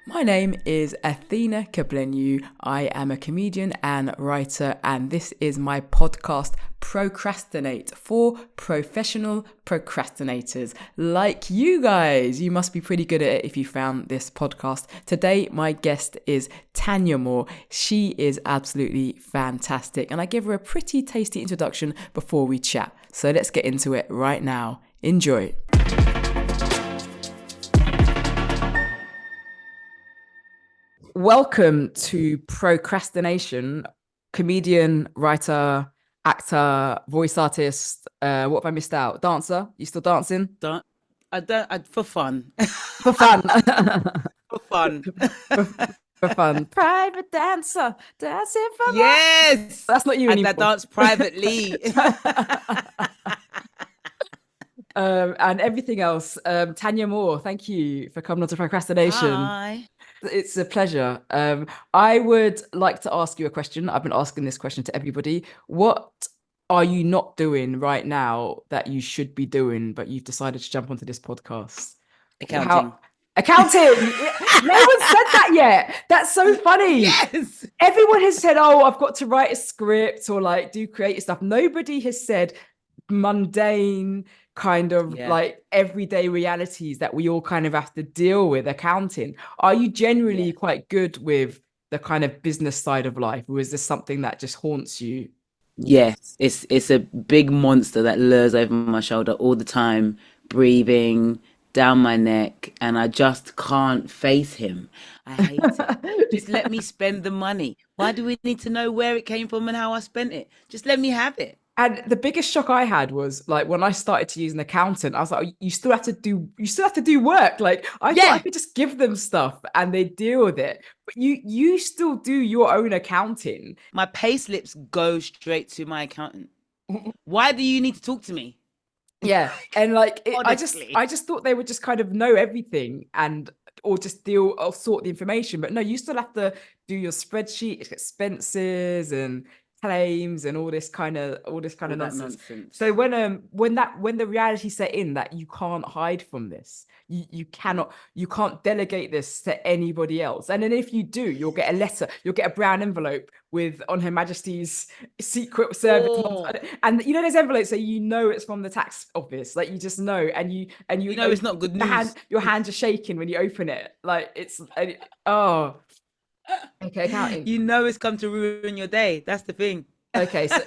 My name is Athena Kablenyu. I am a comedian and writer, and this is my podcast, Procrastinate, for professional procrastinators like you guys. You must be pretty good at it if you found this podcast. Today, my guest is Thanyia Moore. She is absolutely fantastic, and I give her a pretty tasty introduction before we chat. So let's get into it right now. Enjoy. Welcome to Procrastination, comedian, writer, actor, voice artist. What have I missed out? Dancer? You still dancing? Don't I don't I, for fun. For fun. For fun. for, for fun. Private dancer, dancing for money. Yes. That's not you And I anymore. dance privately. And everything else. Thanyia Moore, thank you for coming on to Procrastination. Hi. It's a pleasure. I would like to ask you a question. I've been asking this question to everybody. What are you not doing right now that you should be doing, but you've decided to jump onto this podcast? Accounting. Accounting. No one said that yet. That's so funny. Yes. Everyone has said, oh, I've got to write a script or like do creative stuff. Nobody has said mundane kind of like everyday realities that we all kind of have to deal with. Accounting. Are you generally quite good with the kind of business side of life, or is this something that just haunts you? Yes, it's a big monster that lures over my shoulder all the time, breathing down my neck, and I just can't face him. I hate it. Just let me spend the money. Why do we need to know where it came from and how I spent it? Just let me have it. And the biggest shock I had was like when I started to use an accountant, I was like, you still have to do work. Like I thought I could just give them stuff and they deal with it. But you still do your own accounting. My pay slips go straight to my accountant. Why do you need to talk to me? Yeah. And like I Honestly. just thought they would just kind of know everything and or just deal or sort the information. But no, you still have to do your spreadsheet, expenses and claims and all this kind of nonsense. So when the reality set in that you can't hide from this, you can't delegate this to anybody else. And then if you do, you'll get a letter, you'll get a brown envelope with on Her Majesty's Secret Service. And you know those envelopes that you know it's from the tax office, like you just know, and you know it's not good news. Your hands are shaking when you open it, like it's oh. Okay, accounting. You know it's come to ruin your day. That's the thing. Okay, so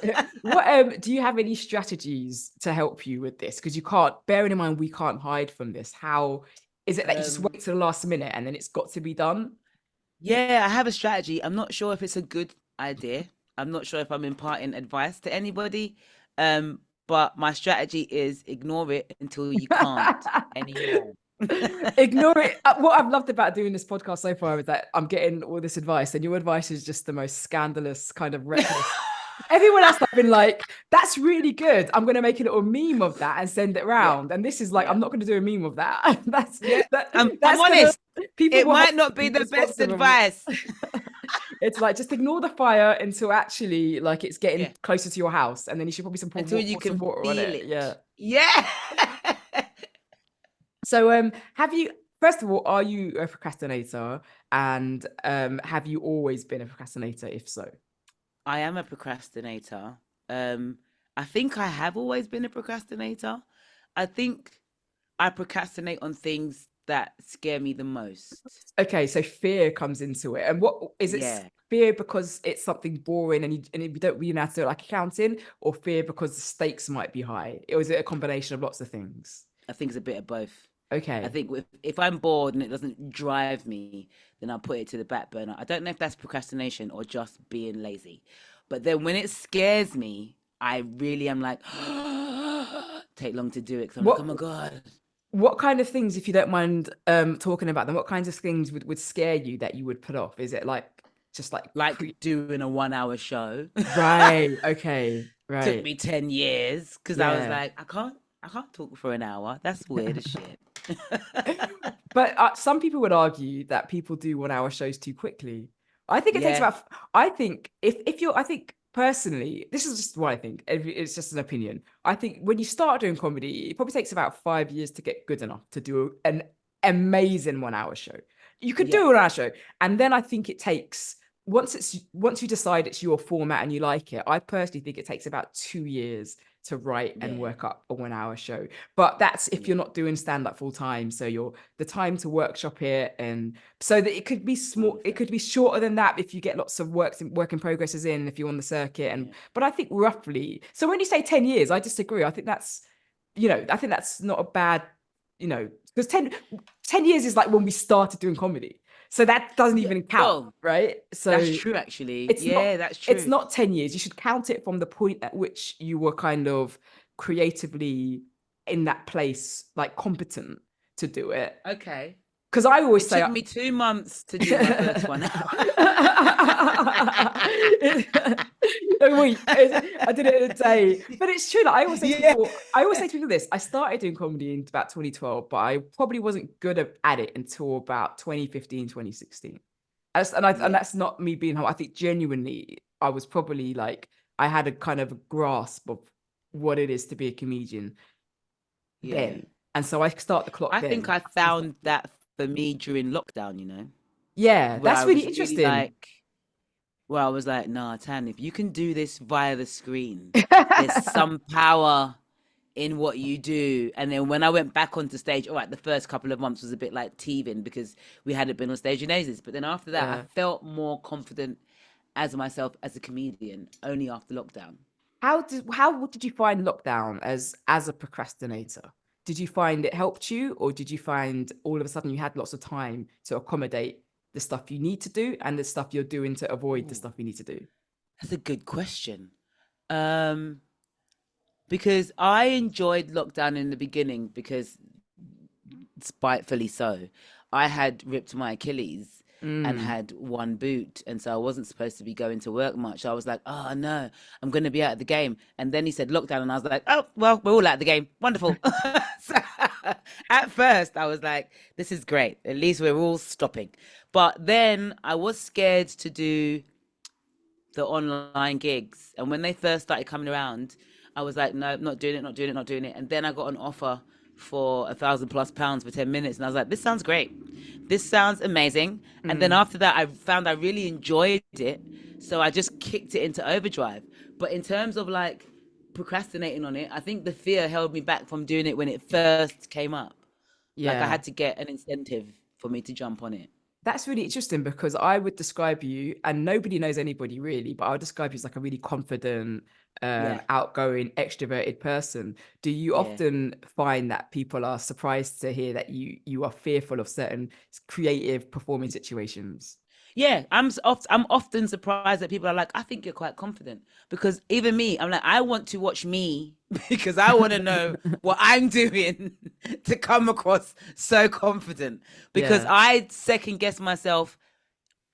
what do you have any strategies to help you with this? Because you can't, bearing in mind we can't hide from this. How is it that you just wait to the last minute and then it's got to be done? Yeah, I have a strategy. I'm not sure if it's a good idea. I'm not sure if I'm imparting advice to anybody. But my strategy is ignore it until you can't anymore. Ignore it. What I've loved about doing this podcast so far is that I'm getting all this advice, and your advice is just the most scandalous kind of reckless. Everyone else I've been like, that's really good. I'm going to make a little meme of that and send it around. And this is like, I'm not going to do a meme of that. I'm honest. It might not be the best advice. It's like, just ignore the fire until actually like it's getting closer to your house. And then you should probably support until you can feel it. Yeah. Yeah. So first of all, are you a procrastinator? And have you always been a procrastinator, if so? I am a procrastinator. I think I have always been a procrastinator. I think I procrastinate on things that scare me the most. Okay, so fear comes into it. And what is it? Fear because it's something boring and you don't really know how to do it, like accounting, or fear because the stakes might be high? Or is it a combination of lots of things? I think it's a bit of both. Okay. I think if I'm bored and it doesn't drive me, then I'll put it to the back burner. I don't know if that's procrastination or just being lazy. But then when it scares me, I really am like, take long to do it. I'm like, oh my God. What kind of things, if you don't mind talking about them, what kinds of things would scare you that you would put off? Is it like just like doing a 1 hour show? Right. Okay. Right. Took me 10 years because I was like, I can't talk for an hour. That's weird as shit. But some people would argue that people do 1 hour shows too quickly. I think it takes about, I think I think personally, this is just what I think. It's just an opinion. I think when you start doing comedy, it probably takes about 5 years to get good enough to do an amazing 1 hour show. you could Yeah, do an hour show. And then I think it takes, once you decide it's your format and you like it, I personally think it takes about 2 years to write and yeah, work up a 1 hour show. But that's if yeah. you're not doing stand-up full time. So you're the time to workshop it, and so that it could be All small, of it that. could be shorter than that if you get lots of work in progresses in, if you're on the circuit. And Yeah, but I think roughly, so when you say 10 years, I disagree. I think that's, I think that's not a bad, because 10 years is like when we started doing comedy. So that doesn't yeah. even count, Well, right? that's So true, actually. it's not Yeah, that's it's true. not 10 years. You should count it from the point at which you were kind of creatively in that place, like competent to do it. Okay. Because I always It say took me 2 months to do my first one. I did it in a day, but it's true. Like, Yeah. I always say to people this: I started doing comedy in about 2012, but I probably wasn't good at it until about 2015, 2016. And Yeah. that's not me being I think genuinely I was probably like I had a kind of a grasp of what it is to be a comedian Yeah. then. And so I start the clock I think then. I found that for me during lockdown, Yeah, where that's I really was really interesting. like, where I was like, nah, Tan, if you can do this via the screen, there's some power in what you do. And then when I went back onto stage, all right, the first couple of months was a bit like teething because we hadn't been on stage in ages. But then after that, I Yeah. felt more confident as myself as a comedian only after lockdown. How did you find lockdown as a procrastinator? Did you find it helped you, or did you find all of a sudden you had lots of time to accommodate the stuff you need to do and the stuff you're doing to avoid the Ooh, stuff you need to do? that's a good question. Um, because I enjoyed lockdown in the beginning because spitefully so, I had ripped my Achilles and Mm. had one boot, and so I wasn't supposed to be going to work much. I was like, oh no, I'm going to be out of the game. And then he said lockdown, and I was like, oh well, we're all out of the game. Wonderful. So, at first, I was like, this is great. At least we're all stopping. But then I was scared to do the online gigs. And when they first started coming around, I was like, no, not doing it, not doing it, not doing it. And then I got an offer for £1,000+ for 10 minutes. And I was like, this sounds great. This sounds amazing. And then Mm. after that, I found I really enjoyed it. So I just kicked it into overdrive. But in terms of like procrastinating on it, I think the fear held me back from doing it when it first came up. Like I Yeah. had to get an incentive for me to jump on it. That's really interesting because I would describe you, and nobody knows anybody really, but I would describe you as like a really confident, Yeah. outgoing, extroverted person. Do you Yeah. often find that people are surprised to hear that you are fearful of certain creative performing situations? Yeah, I'm often surprised that people are like, I think you're quite confident because even me, I'm like, I want to watch me because I want to know what I'm doing to come across so confident because Yeah, I second guess myself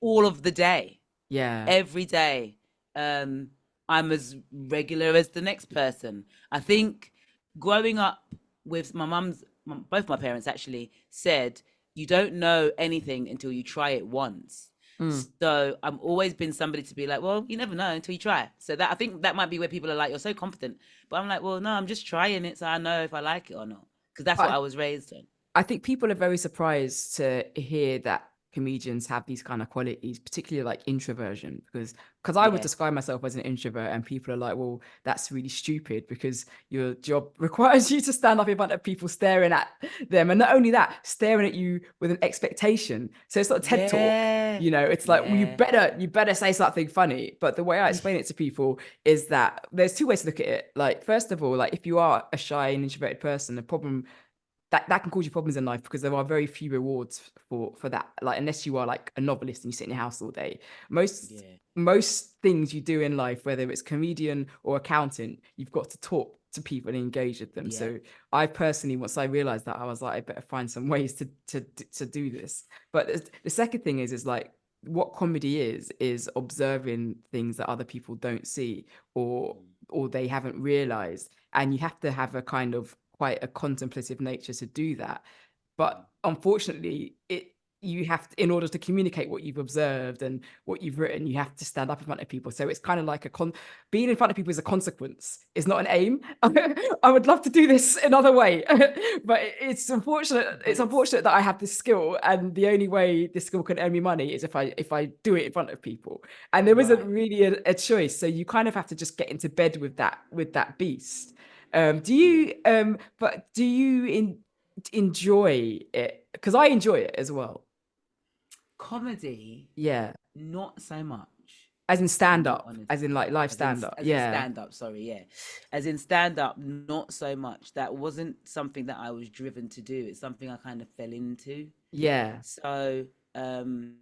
all of the day, yeah. every day. Um, I'm as regular as the next person. I think growing up with both my parents actually said, you don't know anything until you try it once. Mm. So I'm always been somebody to be like, well, you never know until you try. So that I think that might be where people are like, you're so confident. But I'm like, well, no, I'm just trying it so I know if I like it or not. Because that's what I, I was raised on. I think people are very surprised to hear that comedians have these kind of qualities, particularly like introversion, because I would Yeah. describe myself as an introvert, and people are like, "Well, that's really stupid because your job requires you to stand up in front of people staring at them, and not only that, staring at you with an expectation." So it's not a TED talk, Yeah. It's like, well, Yeah. you better say something funny. But the way I explain it to people is that there's two ways to look at it. Like, first of all, like if you are a shy and introverted person, the problem that can cause you problems in life because there are very few rewards for that, like unless you are like a novelist and you sit in your house all day. most Yeah. most things you do in life, whether it's comedian or accountant, you've got to talk to people and engage with them. Yeah. So I personally, once I realized that, I was like, I better find some ways to do this. But the second thing is like what comedy is observing things that other people don't see, or they haven't realized, and you have to have a kind of quite a contemplative nature to do that. But unfortunately, you have to, in order to communicate what you've observed and what you've written, you have to stand up in front of people. So it's kind of like being in front of people is a consequence. It's not an aim. I would love to do this another way, but it's unfortunate. But It's it's unfortunate that I have this skill, and the only way this skill can earn me money is if I do it in front of people. And there isn't right. really a choice. So you kind of have to just get into bed with that beast. Yeah. But do you enjoy it? Because I enjoy it as well. Comedy, Yeah. not so much. As in In stand all up, as in honesty, like live stand up. as in Yeah. stand up, sorry, yeah, as in stand up, not so much. That wasn't something that I was driven to do. It's something I kind of fell into. Yeah. So um,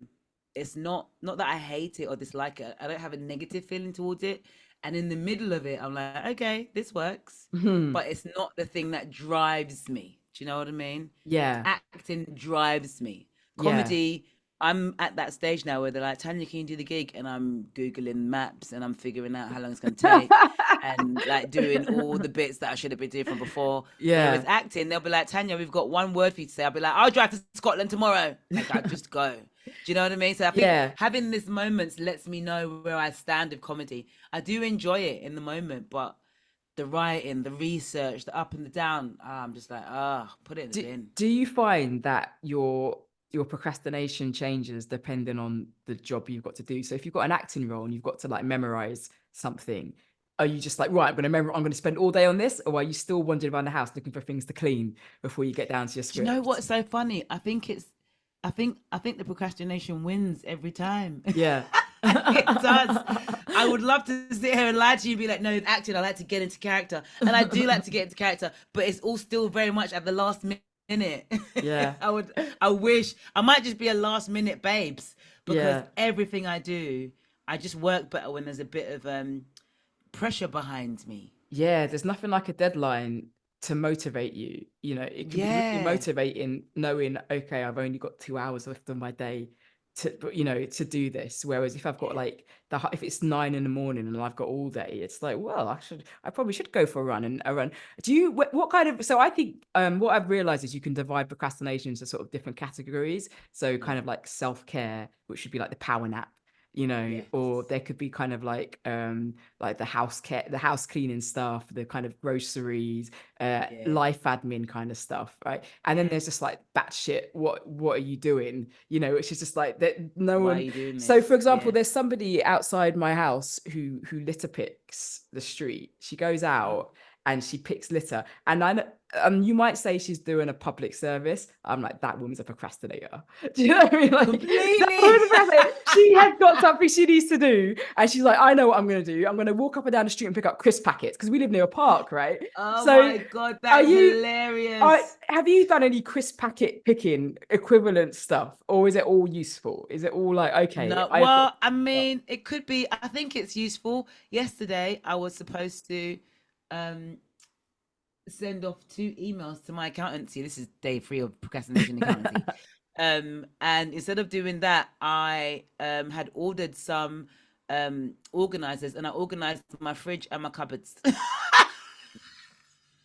it's not that I hate it or dislike it. I don't have a negative feeling towards it. And in the middle of it, I'm like, okay, this works, Mhm. but it's not the thing that drives me. Do you know what I mean? Yeah. Acting drives me. Yeah. Comedy, I'm at that stage now where they're like, Tanya, can you do the gig? And I'm Googling maps and I'm figuring out how long it's going to take and like doing all the bits that I should have been doing from before. Whereas Yeah. acting, they'll be like, Tanya, we've got one word for you to say. I'll be like, I'll drive to Scotland tomorrow. Like, I just go. Do you know what I mean? So I think Yeah. having these moments lets me know where I stand with comedy. I do enjoy it in the moment, but the writing, the research, the up and the down, I'm just like, put it in the do, bin. do you find that your procrastination changes depending on the job you've got to do? So if you've got an acting role and you've got to like memorize something, are you just like, right, I'm going to spend all day on this, or are you still wandering around the house looking for things to clean before you get down to your Do you know script? what's so funny? I think the procrastination wins every time. Yeah. It does. I would love to sit here and lie to you and be like, no, it's acting. I like to get into character. And I do like to get into character, but it's all still very much at the last minute. Yeah. I wish I might just be a last minute babes because Yeah. everything I do, I just work better when there's a bit of pressure behind me. Yeah, there's nothing like a deadline to motivate you. You know, it can be really Yeah. motivating knowing, okay, I've only got 2 hours left of my day to do this. Whereas if I've got Yeah. like if it's 9 in the morning and I've got all day, it's like, well, I probably should go for a run and a run. Do you, what kind of, so I think what I've realized is you can divide procrastination into sort of different categories. So kind Yeah. of like self-care, which should be like the power nap, Yes. or there could be kind of like the house care, the house cleaning stuff, the kind of groceries, Yeah. life admin kind of stuff, right? And then Yeah. there's just like batshit. What are you doing? Which is just like that. No Why are one. you doing So, for this? example, Yeah. there's somebody outside my house who litter picks the street. She goes Oh. out and she picks litter, and you might say she's doing a public service. I'm like, that woman's a procrastinator. Do you know what I mean? Like, that Completely. woman's a procrastinator. She has got something she needs to do, and she's like, I know what I'm going to do. I'm going to walk up and down the street and pick up crisp packets because we live near a park, right? Oh So, my God, are that is you? hilarious. Have you done any crisp packet picking equivalent stuff, or is it all useful? Is it all like, okay, No, I've got well, I mean, it could be. I think it's useful. Yesterday, I was supposed to um send off 2 emails to my accountancy. This is day 3 of procrastination accountancy. And instead of doing that, I had ordered some organizers and I organized my fridge and my cupboards.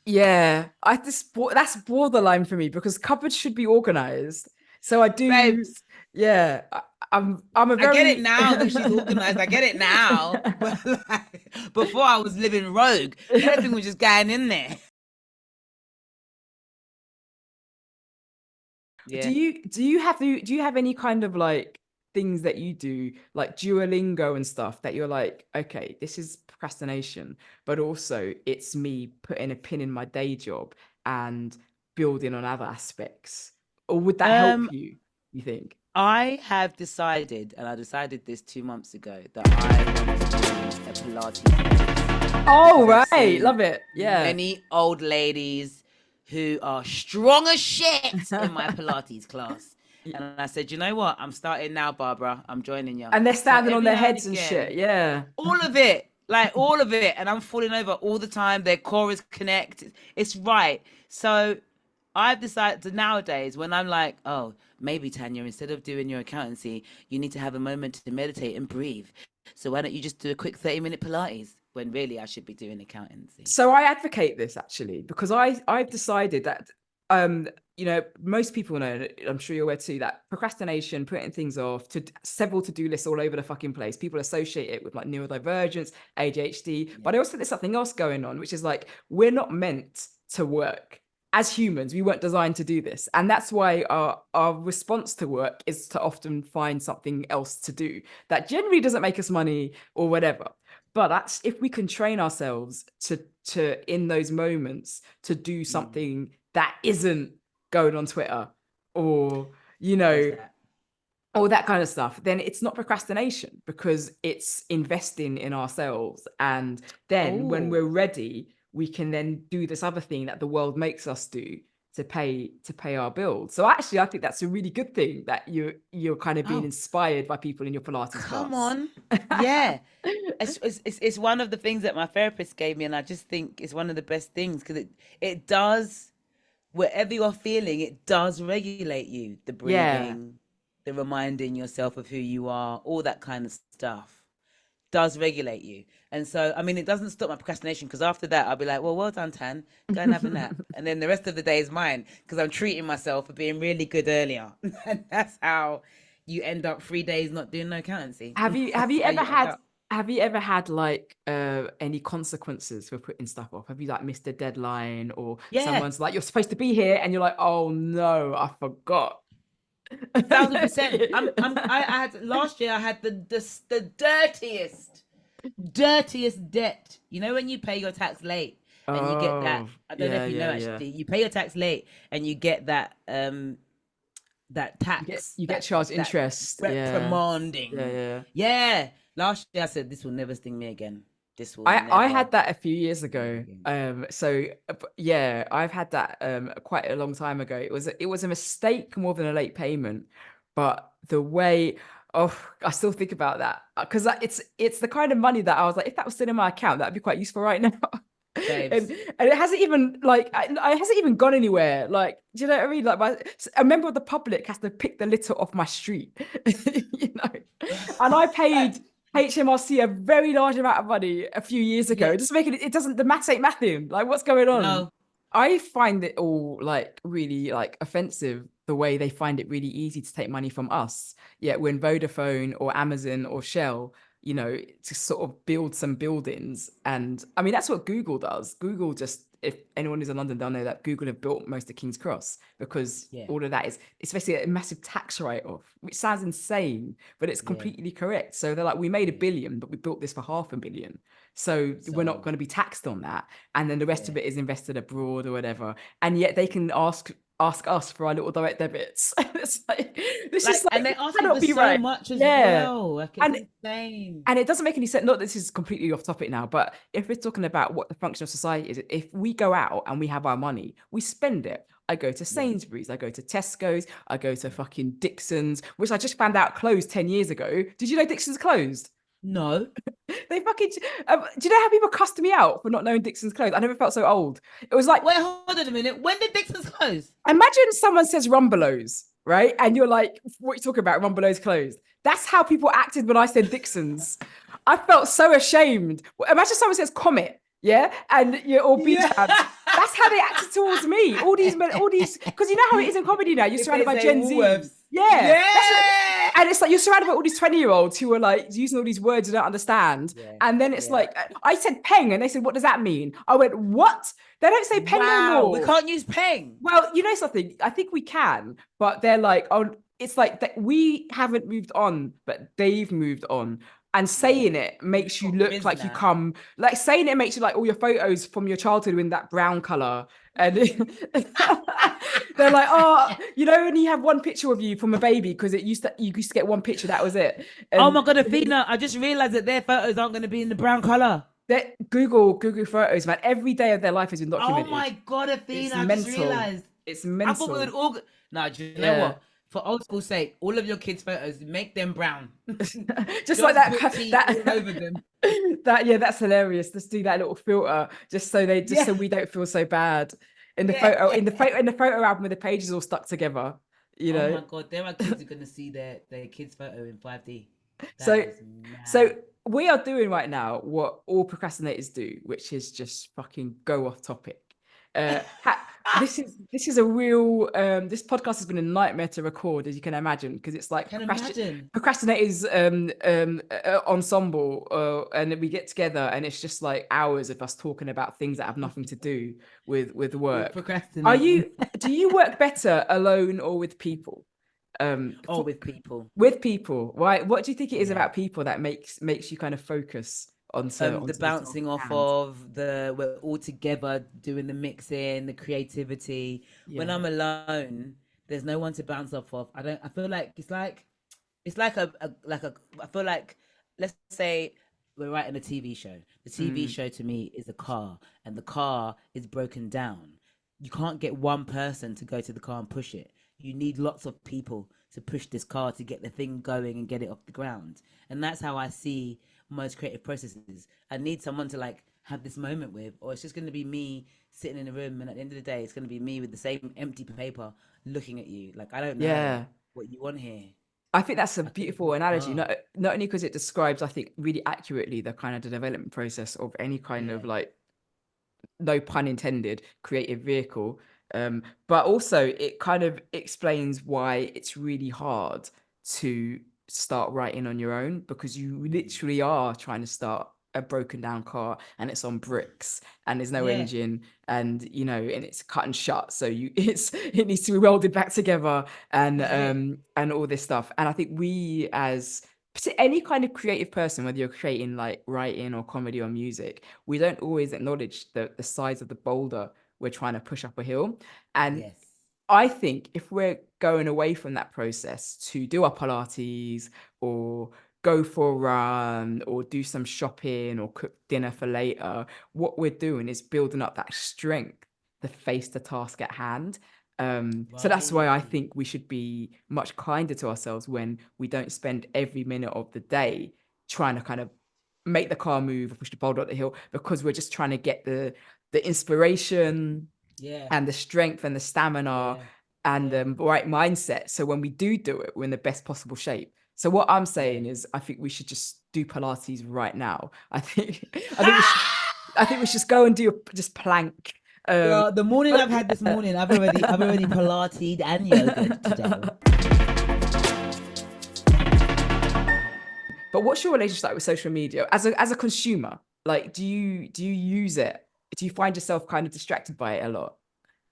Yeah, that's borderline for me because cupboards should be organized. So I do, Babes, yeah. I'm a I get it very now that she's organized. I get it now. But like, before I was living rogue. Everything was just going in there. Yeah. do you have any kind of like things that you do like Duolingo and stuff that you're like, okay, this is procrastination, but also it's me putting a pin in my day job and building on other aspects? Or would that help Um, you think? I have decided, and I decided this 2 months ago, that I want to join a Pilates class Oh, because I've right. seen Love it. Yeah. many old ladies who are strong as shit in my Pilates class. And I said, you know what? I'm starting now, Barbara. I'm joining you. And they're So standing on every their now and heads and shit. again, Yeah. all of it, like all of it, and I'm falling over all the time. Their core is connected. It's right. So I've decided to nowadays when I'm like, oh, maybe Tanya, instead of doing your accountancy, you need to have a moment to meditate and breathe. So why don't you just do a quick 30-minute Pilates when really I should be doing accountancy? So I advocate this actually because I've decided that um most people know, I'm sure you're aware too, that procrastination, putting things off, to several to-do lists all over the fucking place. People associate it with like neurodivergence, ADHD, Yeah. but I also think there's something else going on, which is like, we're not meant to work. As humans, we weren't designed to do this. And that's why our response to work is to often find something else to do that generally doesn't make us money or whatever. But that's if we can train ourselves to in those moments to do something that isn't going on Twitter or, What's that? all that kind of stuff, then it's not procrastination because it's investing in ourselves. And then when we're Oh, ready, we can then do this other thing that the world makes us do to pay our bills. So actually, I think that's a really good thing that you're kind of being oh, inspired by people in your Pilates come class. on. Yeah. It's one of the things that my therapist gave me, and I just think it's one of the best things because it does, wherever you're feeling, it does regulate you. The Yeah. breathing, the reminding yourself of who you are, all that kind of stuff does regulate you. And so, I mean, it doesn't stop my procrastination because after that, I'll be like, well done, Tan. Go and have a nap. And then the rest of the day is mine because I'm treating myself for being really good earlier. And that's how you end up 3 days not doing no accountancy. Have That's you how ever you end had up. like any consequences for putting stuff off? Have you like missed a deadline or Yeah, someone's like, you're supposed to be here and you're like, oh no, I forgot. 1000%. I had last year. I had the dirtiest debt. You know when you pay your tax late and you get that. Oh, I don't know yeah, if you know yeah, yeah. actually. You pay your tax late and you get that that You get tax you get that charged that interest. Yeah. Yeah, reprimanding. yeah. Yeah. Last year I said this will never sting me again. This will I never had that a few years sting me ago. again. So yeah, I've had that quite a long time ago. It was a mistake more than a late payment, but the way, oh, I still think about that because it's the kind of money that I was like, if that was still in my account, that'd be quite useful right now. And Babes. it hasn't even like I hasn't even gone anywhere. Like, do you know what I mean? Like, a member of the public has to pick the litter off my street, you know. And I paid HMRC a very large amount of money a few years ago. Yeah. Just making it doesn't, the maths ain't mathing. Like, what's going on? No. I find it all like really like offensive the way they find it really easy to take money from us. Yet when Vodafone or Amazon or Shell, to sort of build some buildings. And I mean, that's what Google does. Google just, if anyone who's in London, they'll know that Google have built most of King's Cross because Yeah. all of that is, it's basically a massive tax write-off, which sounds insane, but it's Yeah. completely correct. So they're like, we made a Yeah. billion, but we built this for 500 million. So we're not So going to be taxed on that. And then the rest yeah. of it is invested abroad or whatever. And yet they can ask us for our little direct debits. It's like, this is Like, like, and it they're asking cannot for be so right. much as Yeah. well. Like, it's And insane. and it doesn't make any sense. Not this is completely off topic now, but if we're talking about what the function of society is, if we go out and we have our money, we spend it. I go to Yeah. Sainsbury's, I go to Tesco's, I go to Yeah. fucking Dixon's, which I just found Yeah. out closed 10 years ago. Did you know Dixon's closed? No. They fucking, do you know how people cussed me out for not knowing Dixon's closed? I never felt so old. It was like, Wait, hold on a minute. When did Dixon's close? imagine someone says Rumbelows, right? And you're like, what are you talking about? Rumbelows closed. That's how people acted when I said Dixon's. I felt so ashamed. Imagine someone says Comet, yeah, and you're all beach Yeah. abs. That's how they acted towards me. All these men, all these, because you know how it is in comedy now. You're If surrounded they by say Gen Z. Woolworths. Yeah, Yeah. and it's like you're surrounded by all these 20-year-olds who are like using all these words you don't understand. Yeah. And then it's Yeah. like, I said peng, and they said, what does that mean? I went, what? They don't say peng no Wow. We more. can't use peng. Well, you know something? I think we can, but they're like, oh, it's like that we haven't moved on, but they've moved on. And Yeah. saying it makes you Got look Riz like you now. come, like saying it makes you like all your photos from your childhood in that brown color. And they're like, oh, when you have one picture of you from a baby, because you used to get one picture, that was it. Oh And my God, Athena, I just realized that their photos aren't going to be in the brown color. that Google photos, man, every day of their life has been Oh documented. my God, It's Athena, I just mental. realized. It's I thought we would mental. all. No, do you know Yeah. what? For old school's sake, all of your kids' photos, make them brown. Just like Just put tea all that over them. yeah, that's hilarious. Let's do that little filter just Yeah. so we don't feel so bad in the Yeah. photo album with the pages all stuck together, you Oh know. my God, there are kids who are going to see their kids' photo in 5D. That So is so mad. we are doing right now what all procrastinators do, which is just fucking go off topic. Uh, this is a real this podcast has been a nightmare to record, as you can imagine, because it's I like can imagine. procrastinators ensemble, and then we get together and it's just like hours of us talking about things that have nothing to do with With work. Are procrastinating. you do you work better alone or with people? Oh, with people. With people, why? What do you think it is Yeah. about people that makes you kind of focus The onto the task bouncing at off hand? of the we're all together doing the mixing, the creativity. When Yeah. I'm alone, there's no one to bounce off of. I feel like it's like I feel like, let's say we're writing a TV show. The TV Mm, show to me is a car, and the car is broken down. You can't get one person to go to the car and push it. You need lots of people to push this car to get the thing going and get it off the ground. And that's how I see most creative processes. I need someone to like have this moment with, or it's just going to be me sitting in a room, and at the end of the day, it's going to be me with the same empty paper looking at you. Like, I don't know yeah. what you want here. I think that's a I couldn't beautiful be analogy, calm. not only because it describes, I think, really accurately the kind of the development process of any kind of Yeah, like, no pun intended, creative vehicle. But also it kind of explains why it's really hard to start writing on your own, because you literally are trying to start a broken down car and it's on bricks and there's no yeah, engine, and and it's cut and shut, so it needs to be welded back together, yeah, and all this stuff. And I think we, as any kind of creative person, whether you're creating like writing or comedy or music, we don't always acknowledge the size of the boulder we're trying to push up a hill. And yes, I think if we're going away from that process to do our Pilates or go for a run or do some shopping or cook dinner for later, what we're doing is building up that strength to face the task at hand. So that's why I right, think we should be much kinder to ourselves when we don't spend every minute of the day trying to kind of make the car move or push the boulder up the hill, because we're just trying to get the inspiration yeah, and the strength and the stamina yeah, and yeah, the right mindset. So when we do it, we're in the best possible shape. So what I'm yeah. saying is, I think we should just do Pilates right now. I think we should, I think we should just go and do just plank. Um, Girl, the morning but I've had this yeah. morning, I've already Pilates and yoga today. But what's your relationship like with social media as a consumer? Like, do you use it? Do you find yourself kind of distracted by it a lot?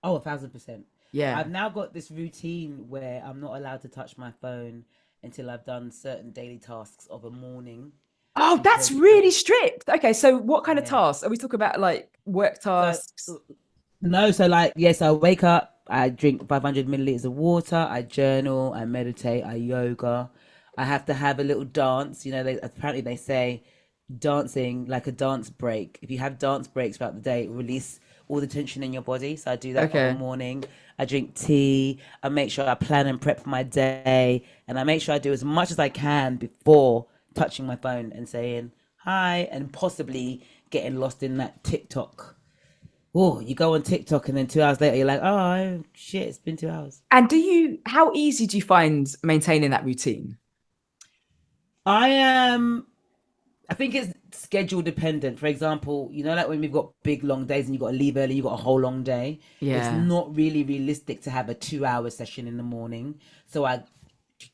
Oh, 1,000%. Yeah. I've now got this routine where I'm not allowed to touch my phone until I've done certain daily tasks of a morning, Oh, that's because really strict. Okay, so what kind of yeah. tasks are we talking about? Like work So tasks? no, so like yes, I wake up, I drink 500 milliliters of water, I journal, I meditate, I yoga. I have to have a little dance. Apparently they say dancing like a dance break. If you have dance breaks throughout the day, it release all the tension in your body. So I do that of a Okay. morning. I drink tea. I make sure I plan and prep for my day, and I make sure I do as much as I can before touching my phone and saying hi, and possibly getting lost in that TikTok. Oh, you go on TikTok and then 2 hours later you're like, oh shit, it's been 2 hours. And how easy do you find maintaining that routine? I am. I think it's schedule dependent. For example, like when we've got big long days and you got to leave early, you got a whole long day. It's Yeah. not really realistic to have a 2 hour session in the morning. So I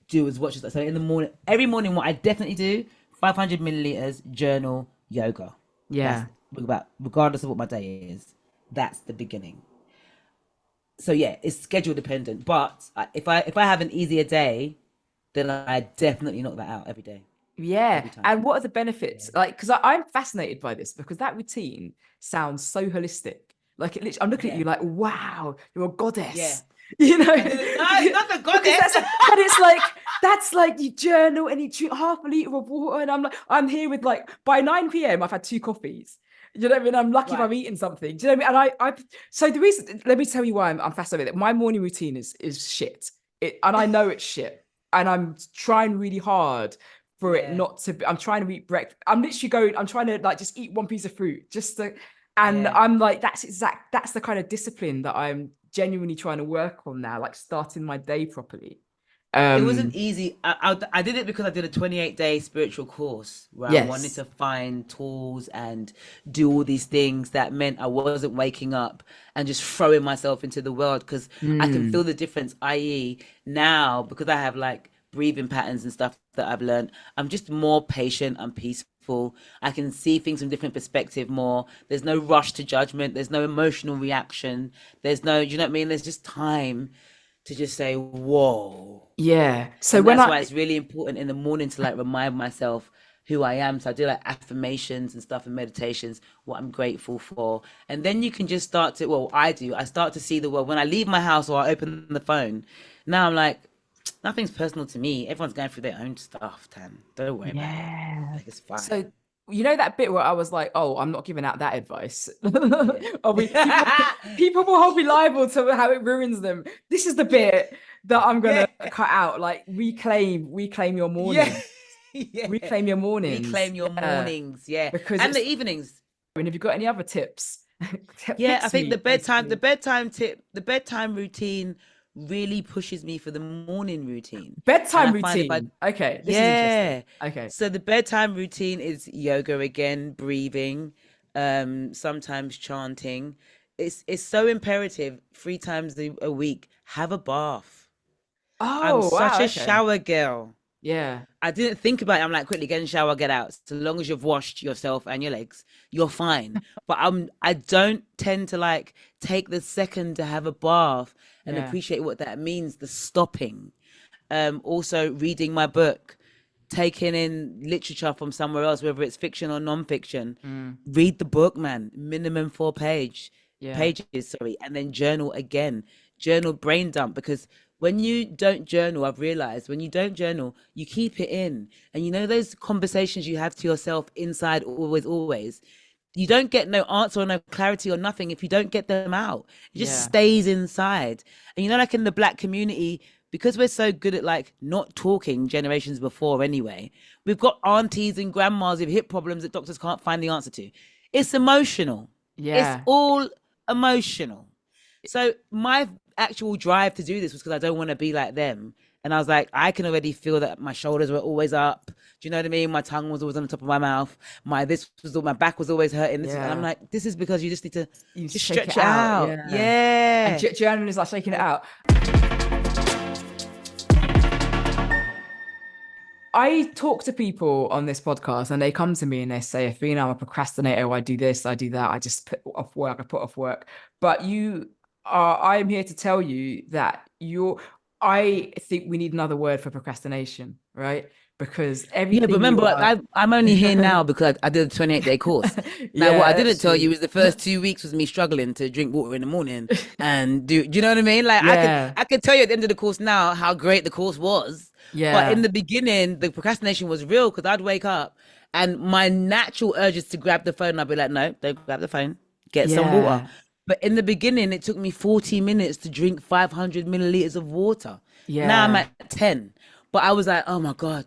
do as much as so in the morning. Every morning, what I definitely do: 500 milliliters, journal, yoga. That's Yeah. about regardless of what my day is. That's the beginning. So yeah, it's schedule dependent. But if I have an easier day, then I definitely knock that out every day, Yeah. every time. And what are the Yeah. benefits? Like, because I'm fascinated by this, because that routine sounds so holistic. Like, I'm looking at you Yeah. like, wow, you're a Yeah. goddess, I didn't. No, not the because goddess. but it's like, that's like you journal and you drink half a liter of water. And I'm like, I'm here with like, by 9 p.m., I've had 2 coffees. You know what I mean? I'm lucky if Right. I'm eating something. Do you know what I mean? So the reason, let me tell you why I'm fascinated with it. My morning routine is shit. And I know it's shit. And I'm trying really hard for it Yeah. not to be. I'm trying to eat breakfast. I'm literally going, I'm trying to like just eat one piece of fruit just to, and Yeah. I'm like, that's the kind of discipline that I'm genuinely trying to work on now, like starting my day properly. It wasn't Um, easy. I did it because I did a 28-day spiritual course where I wanted yes. to find tools and do all these things that meant I wasn't waking up and just throwing myself into the world because I can feel Mm, the difference, i.e., now because I have like breathing patterns and stuff that I've learned, I'm just more patient, I'm peaceful. I can see things from different perspective more. There's no rush to judgment, there's no emotional reaction. There's no, you know what I mean? There's just time to just say, whoa. yeah. So And when that's I, why it's really important in the morning to like remind myself who I am. So I do like affirmations and stuff and meditations, what I'm grateful for. And then you can just start to, well, I do, I start to see the world. When I leave my house or I open the phone, now I'm like, nothing's personal to me. Everyone's going through their own stuff, Tan. Don't worry about it. yeah. Like, it's fine. So you know that bit where I was like, "Oh, I'm not giving out that advice." Yeah. Are we people will hold me liable to how it ruins them. This is the bit that I'm Yeah. gonna cut out. Like reclaim your Yeah. morning, Yeah. reclaim your mornings. Reclaim your Yeah, mornings. Yeah. because And the it's. evenings. And have you got any other tips? Yeah, I Fix think me, basically. the bedtime routine really pushes me for the morning routine. And Bedtime I find if I, routine. Okay, this is interesting. yeah. Okay. So the bedtime routine is yoga again, breathing, sometimes chanting. It's so imperative. 3 times a week, have a bath. I'm Oh, such wow. a Okay. shower girl. Yeah. I didn't think about it. I'm like, quickly get in the shower, get out. So long as you've washed yourself and your legs, you're fine. But I don't tend to like take the second to have a bath and Yeah. appreciate what that means, the stopping. Also reading my book, taking in literature from somewhere else, whether it's fiction or non-fiction. Mm, Read the book, man. Minimum yeah. pages, sorry, and then journal again. Journal brain dump because when you don't journal, I've realized when you don't journal, you keep it in. And you know those conversations you have to yourself inside always, always. You don't get no answer or no clarity or nothing if you don't get them out. It just Yeah. stays inside. And you know, like in the black community, because we're so good at like not talking generations before anyway, we've got aunties and grandmas with hip problems that doctors can't find the answer to. It's emotional. It's Yeah. all emotional. So my actual drive to do this was because I don't want to be like them. And I was like, I can already feel that my shoulders were always up. Do you know what I mean? My tongue was always on the top of my mouth. My back was always hurting. And I'm Yeah. like, this is because you just need to You just shake stretch it it out. out. Yeah. And Yeah. journaling is like shaking it out. I talk to people on this podcast and they come to me and they say, Athena, I'm a procrastinator. I do this, I do that. I just put off work, I put off work. But I am here to tell you that I think we need another word for procrastination, right? Because Yeah, but everything you remember, like, are. I'm only here now because I did a 28-day course. Now, what I Yeah, didn't that's tell true. you is the first 2 weeks was me struggling to drink water in the morning and do you know what I mean? Like Yeah, I could tell you at the end of the course now how great the course was, but in yeah, the beginning, the procrastination was real because I'd wake up and my natural urge is to grab the phone. And I'd be like, no, don't grab the phone, get some water. yeah, But in the beginning, it took me 40 minutes to drink 500 milliliters of water. Now I'm yeah. at 10, but I was like, oh my God.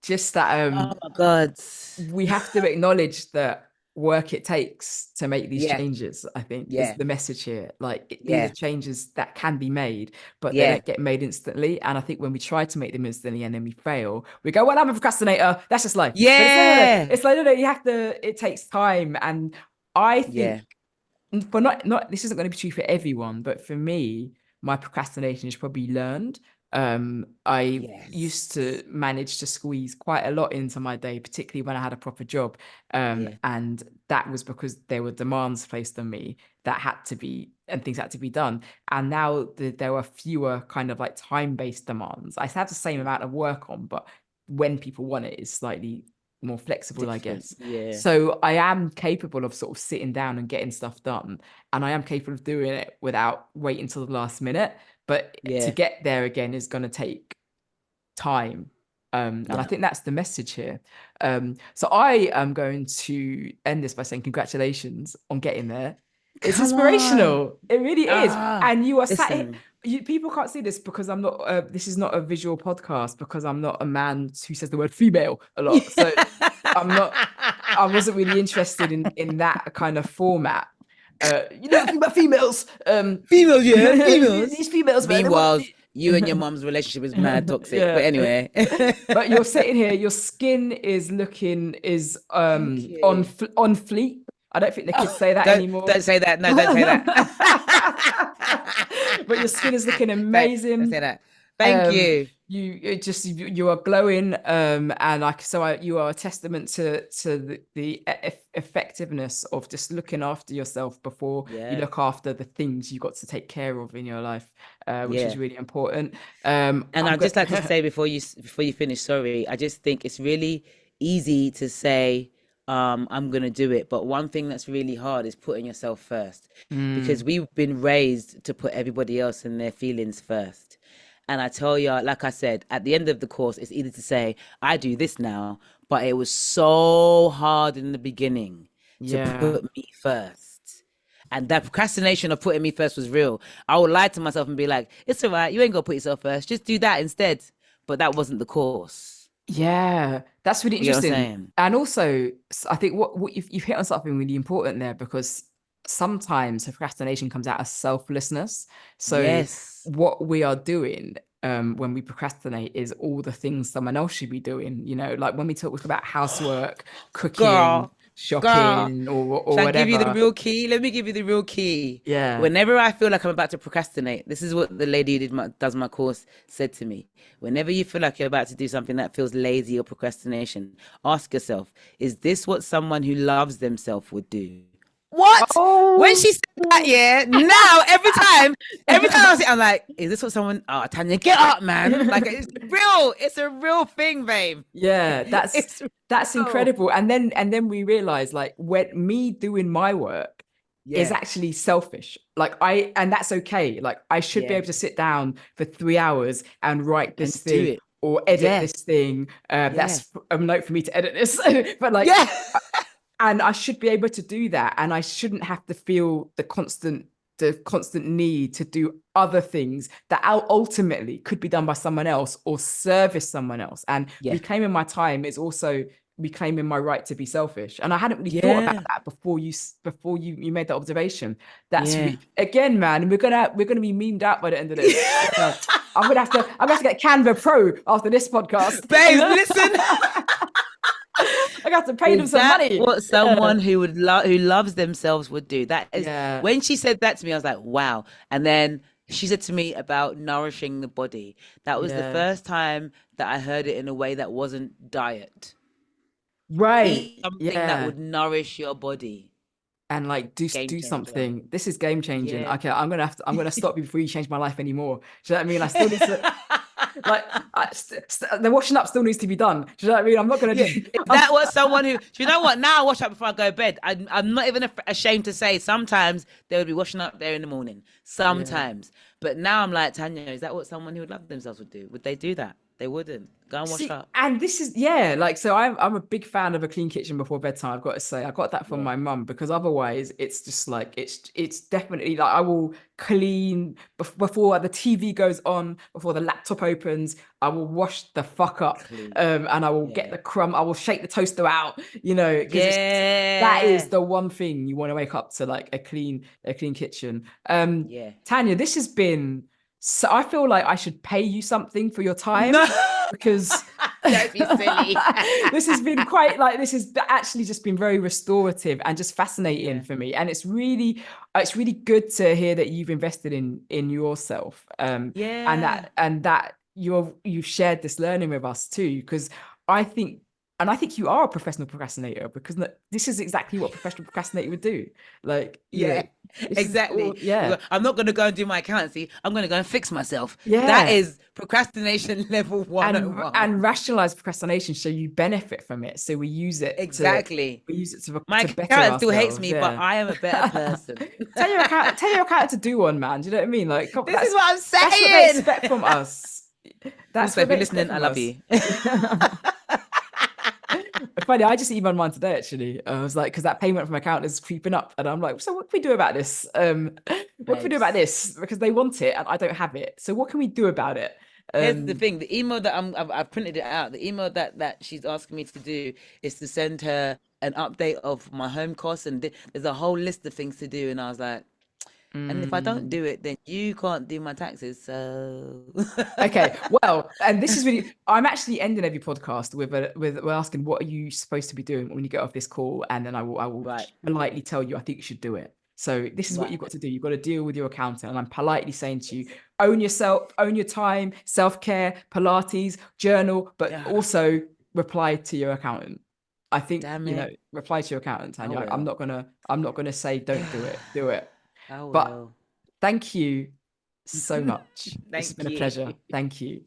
Just that Oh my God. we have to acknowledge that work it takes to make these Yeah, changes, I think, is yeah, the message here. Like these are yeah, changes that can be made, but they yeah, don't get made instantly. And I think when we try to make them instantly and then we fail, we go, well, I'm a procrastinator. That's just life. But it's no, no, no. yeah, It's like, no, no, you have to, it takes time. And I think yeah, for not this isn't going to be true for everyone, but for me, my procrastination is probably learned. I used yes, to manage to squeeze quite a lot into my day, particularly when I had a proper job. yeah, And that was because there were demands placed on me that had to be and things had to be done. And now there are fewer kind of like time-based demands. I still have the same amount of work on, but when people want it is slightly more flexible, I different, guess. yeah, So I am capable of sort of sitting down and getting stuff done. And I am capable of doing it without waiting till the last minute. But to yeah, get there again is going to take time. And I yeah. think that's the message here. So I am going to end this by saying congratulations on getting there. It's Come on. inspirational. It really is. Ah, And you are sat here. listen. People can't see this because I'm not. This is not a visual podcast because I'm not a man who says the word female a lot. So I'm not. I wasn't really interested in that kind of format. You know, the thing about females. Females, yeah, females. These females, man. They want. Meanwhile, You and your mom's relationship is mad toxic. But Yeah. anyway. But you're sitting here, your skin is looking is Thank you. on fleek. I don't think the kids Oh, say that don't anymore. say that. No, don't say that. But your skin is looking Don't say amazing. that. Thank you. You are glowing, and you are a testament to effectiveness of just looking after yourself before you Yeah. look after the things you got to take care of in your life, which is Yeah. really important. And I'm I'd good. just like to say before you finish, sorry, I just think it's really easy to say, I'm gonna do it. But one thing that's really hard is putting yourself first. Because Mm, we've been raised to put everybody else and their feelings first. And I tell you, like I said, at the end of the course, it's easy to say, I do this now, but it was so hard in the beginning to yeah. put me first. And that procrastination of putting me first was real. I would lie to myself and be like, it's all right, you ain't gonna put yourself first. Just do that instead. But that wasn't the course. Yeah, that's really You get what I'm interesting. saying? And also, I think what you've hit on something really important there, because sometimes procrastination comes out of selflessness. So Yes. what we are doing when we procrastinate is all the things someone else should be doing. Like when we talk about housework, cooking, Girl, girl. shopping, or Shall I give you the whatever. real key? Let me give you the real key. Yeah. Whenever I feel like I'm about to procrastinate, this is what the lady who does my course said to me. Whenever you feel like you're about to do something that feels lazy or procrastination, ask yourself, is this what someone who loves themselves would do? What? When Oh. she said that, yeah, now every time I see it, I'm like, is this what someone, oh, Tanya, get up, man. Like, it's a real thing, babe. Yeah, It's that's real. incredible. And then we realize, like, when me doing my work is Yeah. actually selfish. And that's okay. Like, I should be Yeah. able to sit down for 3 hours and write And this do thing it. or edit Yeah. this thing. Yeah. That's a note for me to edit this. But like, Yeah. and I should be able to do that, and I shouldn't have to feel the constant need to do other things that ultimately could be done by someone else or service someone else. And Yeah. reclaiming my time is also reclaiming my right to be selfish. And I hadn't really thought about Yeah. that before you made that observation. That's Yeah. again, man, we're gonna be memed out by the end of this. I'm gonna have to get Canva Pro after this podcast. Babes, listen. I got to pay them Is some that money. what Yeah. someone who loves themselves would do? That is Yeah. when she said that to me, I was like, wow. And then she said to me about nourishing the body. That was the Yeah. first time that I heard it in a way that wasn't diet. Right. Eat something that Yeah. would nourish your body. And like do Game do changer. something. This is game changing. Yeah. Okay, I'm gonna stop you before you change my life anymore. Do you know what I mean? I still need to like the washing up still needs to be done. Do you know what I mean? I'm not gonna Yeah, do. is that what someone who, do you know what? Now I wash up before I go to bed. I'm not even ashamed to say sometimes they would be washing up there in the morning. Yeah. Sometimes. But now I'm like, Tanya, is that what someone who would love themselves would do? Would they do that? They wouldn't. Go and wash See, up. and this is yeah, like so I'm a big fan of a clean kitchen before bedtime. I've got to say, I got that from Yeah. my mum because otherwise it's just like it's definitely like I will clean before the TV goes on, before the laptop opens, I will wash the fuck up. Clean. And I will get Yeah. the crumb, I will shake the toaster out, because that is Yeah. the one thing you want to wake up to, like a clean kitchen. Yeah. Tanya, this has been so I feel like I should pay you something for your time No. because Don't be silly. this has actually just been very restorative and just fascinating Yeah. for me, and it's really good to hear that you've invested in yourself, Yeah. and that you've shared this learning with us too, because I think I think you are a professional procrastinator, because this is exactly what a professional procrastinator would do, like Yeah, this is all, exactly. yeah. I'm not going to go and do my accountancy. I'm going to go and fix myself. That Yeah, is procrastination level and 101. rationalize procrastination so you benefit from it. So Exactly. we use it My to better accountant still hates ourselves. me, but Yeah. I am a better person. Tell your accountant to do one, man. Do you know what I mean? Like, This is what I'm that's what they saying. expect from us. That's Also, what if you're they expect listening, I from love us. you. Funny, I just emailed mine today actually. I was like, because that payment from my account is creeping up, and I'm like, so what can we do about this? What can we do about Babes. this? Because they want it and I don't have it. So what can we do about it? Here's the Um, thing: the email that I've printed it out. The email that she's asking me to do is to send her an update of my home costs, and there's a whole list of things to do. And I was like, And if I don't Mm. do it, then you can't do my taxes. So Okay, well, and this is really, I'm actually ending every podcast with we're asking what are you supposed to be doing when you get off this call, and then I will right, politely tell you I think you should do it. So this is what you've right, got to do. You've got to deal with your accountant, and I'm politely saying to you, own yourself, own your time, self-care, Pilates, journal, but yeah, also reply to your accountant. I think, damn it, reply to your accountant, I Tanya. I'm will, not gonna I'm not gonna say don't do it. Do it. I But will. thank you so much. This has Thank been a you. pleasure. Thank you.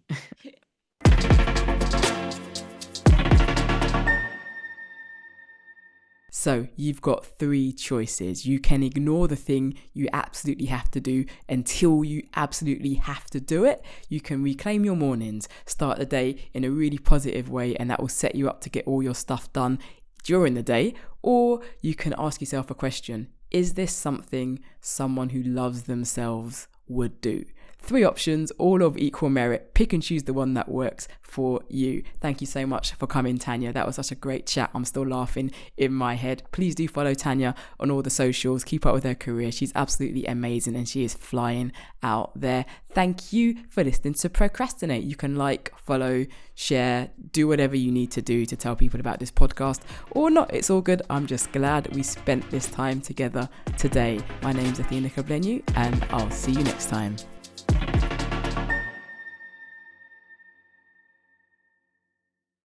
So you've got three choices. You can ignore the thing you absolutely have to do until you absolutely have to do it. You can reclaim your mornings, start the day in a really positive way, and that will set you up to get all your stuff done during the day. Or you can ask yourself a question. Is this something someone who loves themselves would do? Three options, all of equal merit. Pick and choose the one that works for you. Thank you so much for coming, Thanyia. That was such a great chat. I'm still laughing in my head. Please do follow Thanyia on all the socials. Keep up with her career. She's absolutely amazing and she is flying out there. Thank you for listening to Procrastinate. You can like, follow, share, do whatever you need to do to tell people about this podcast or not. It's all good. I'm just glad we spent this time together today. My name's Thanyia Moore and I'll see you next time.